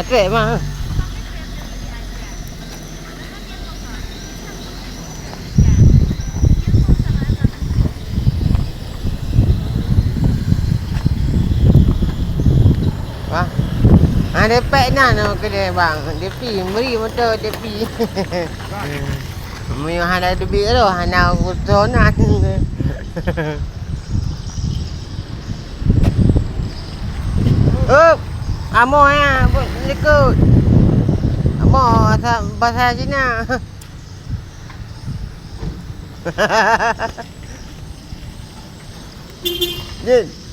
trek mah. Wah. Depek no kedai bang. Depi beri motor depi. Mu ada duit tu, hana kutonan. Up. Amo ya, ikut. Amo bahasa Cina. Jin.